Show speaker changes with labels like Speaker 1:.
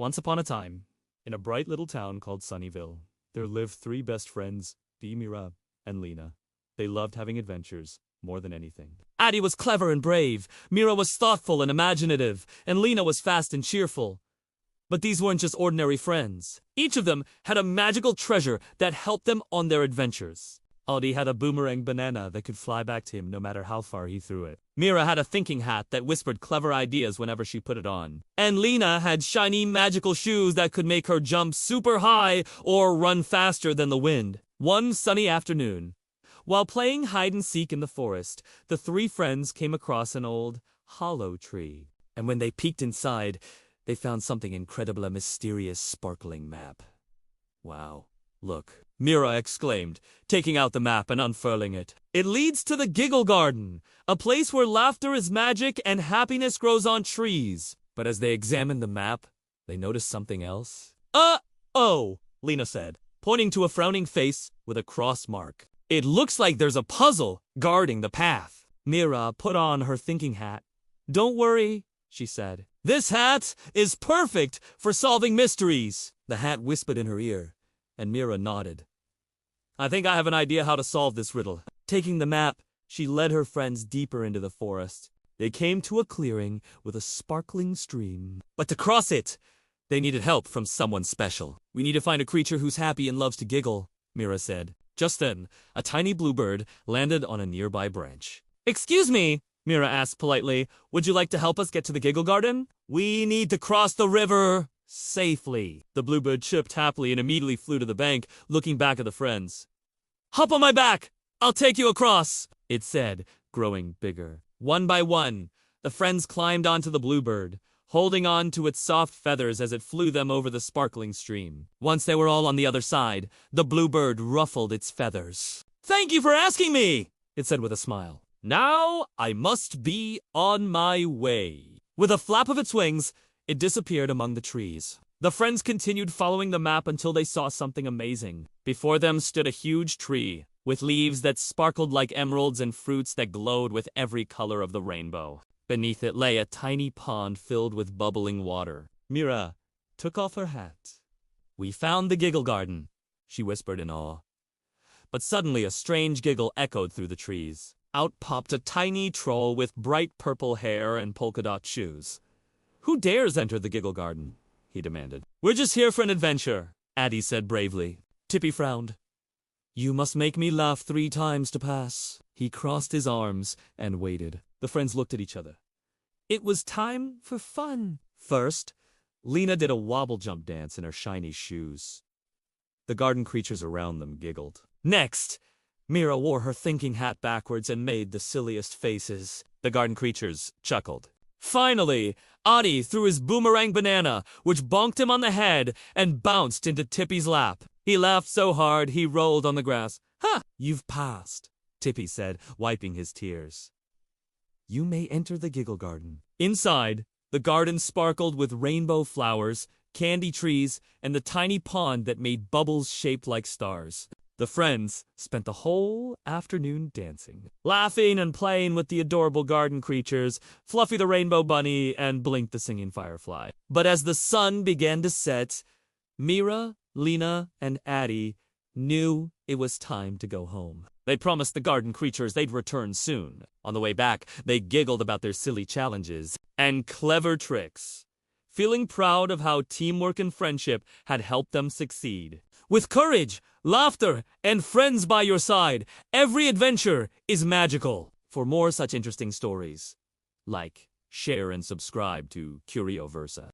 Speaker 1: Once upon a time, in a bright little town called Sunnyville, there lived three best friends, Dee, Mira, and Lena. They loved having adventures more than anything. Aadi was clever and brave, Mira was thoughtful and imaginative, and Lena was fast and cheerful. But these weren't just ordinary friends. Each of them had a magical treasure that helped them on their adventures. Aadi had a boomerang banana that could fly back to him no matter how far he threw it. Mira had a thinking hat that whispered clever ideas whenever she put it on. And Lena had shiny magical shoes that could make her jump super high or run faster than the wind. One sunny afternoon, while playing hide-and-seek in the forest, the three friends came across an old hollow tree. And when they peeked inside, they found something incredible, a mysterious, sparkling map. Wow, look, Mira exclaimed, taking out the map and unfurling it. It leads to the Giggle Garden, a place where laughter is magic and happiness grows on trees. But as they examined the map, they noticed something else. Oh, Lena said, pointing to a frowning face with a cross mark. It looks like there's a puzzle guarding the path. Mira put on her thinking hat. Don't worry, she said. This hat is perfect for solving mysteries. The hat whispered in her ear, and Mira nodded. I think I have an idea how to solve this riddle. Taking the map, she led her friends deeper into the forest. They came to a clearing with a sparkling stream. But to cross it, they needed help from someone special. We need to find a creature who's happy and loves to giggle, Mira said. Just then, a tiny bluebird landed on a nearby branch. Excuse me, Mira asked politely, would you like to help us get to the Giggle Garden? We need to cross the river safely. The bluebird chirped happily and immediately flew to the bank, looking back at the friends. Hop on my back! I'll take you across, it said, growing bigger. One by one, the friends climbed onto the bluebird, holding on to its soft feathers as it flew them over the sparkling stream. Once they were all on the other side, the bluebird ruffled its feathers. Thank you for asking me, it said with a smile. Now I must be on my way. With a flap of its wings, it disappeared among the trees. The friends continued following the map until they saw something amazing. Before them stood a huge tree, with leaves that sparkled like emeralds and fruits that glowed with every color of the rainbow. Beneath it lay a tiny pond filled with bubbling water. Mira took off her hat. We found the Giggle Garden, she whispered in awe. But suddenly a strange giggle echoed through the trees. Out popped a tiny troll with bright purple hair and polka-dot shoes. Who dares enter the Giggle Garden? He demanded. We're just here for an adventure, Aadi said bravely. Tippy frowned. You must make me laugh 3 times to pass. He crossed his arms and waited. The friends looked at each other. It was time for fun. First, Lena did a wobble jump dance in her shiny shoes. The garden creatures around them giggled. Next, Mira wore her thinking hat backwards and made the silliest faces. The garden creatures chuckled. Finally, Aadi threw his boomerang banana, which bonked him on the head and bounced into Tippy's lap. He laughed so hard he rolled on the grass. Ha! You've passed, Tippy said, wiping his tears. You may enter the Giggle Garden. Inside, the garden sparkled with rainbow flowers, candy trees, and the tiny pond that made bubbles shaped like stars. The friends spent the whole afternoon dancing, laughing and playing with the adorable garden creatures, Fluffy the rainbow bunny and Blink the singing firefly. But as the sun began to set, Mira, Lena, and Aadi knew it was time to go home. They promised the garden creatures they'd return soon. On the way back, they giggled about their silly challenges and clever tricks, feeling proud of how teamwork and friendship had helped them succeed. With courage, laughter, and friends by your side, every adventure is magical. For more such interesting stories, like, share, and subscribe to Curioversa.